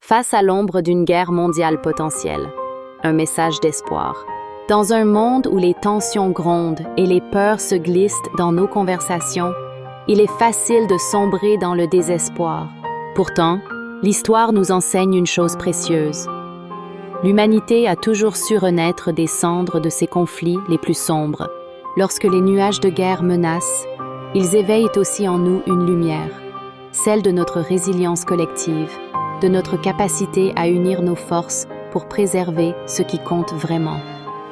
face à l'ombre d'une guerre mondiale potentielle. Un message d'espoir. Dans un monde où les tensions grondent et les peurs se glissent dans nos conversations, il est facile de sombrer dans le désespoir. Pourtant, l'histoire nous enseigne une chose précieuse. L'humanité a toujours su renaître des cendres de ses conflits les plus sombres. Lorsque les nuages de guerre menacent, ils éveillent aussi en nous une lumière, celle de notre résilience collective, de notre capacité à unir nos forces pour préserver ce qui compte vraiment.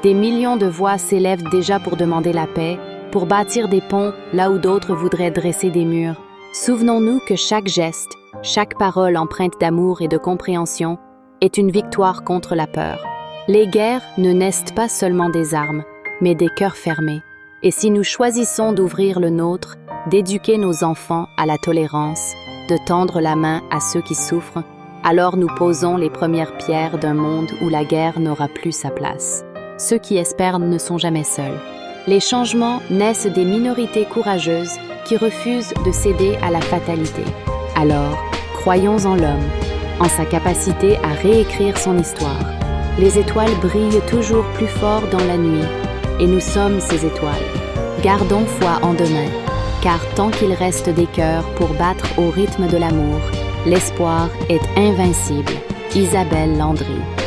Des millions de voix s'élèvent déjà pour demander la paix, pour bâtir des ponts là où d'autres voudraient dresser des murs. Souvenons-nous que chaque geste, chaque parole empreinte d'amour et de compréhension est une victoire contre la peur. Les guerres ne naissent pas seulement des armes, mais des cœurs fermés. Et si nous choisissons d'ouvrir le nôtre, d'éduquer nos enfants à la tolérance, de tendre la main à ceux qui souffrent, alors nous posons les premières pierres d'un monde où la guerre n'aura plus sa place. Ceux qui espèrent ne sont jamais seuls. Les changements naissent des minorités courageuses qui refusent de céder à la fatalité. Alors, croyons en l'homme, en sa capacité à réécrire son histoire. Les étoiles brillent toujours plus fort dans la nuit, et nous sommes ces étoiles. Gardons foi en demain, car tant qu'il reste des cœurs pour battre au rythme de l'amour, l'espoir est invincible. Isabelle Landry.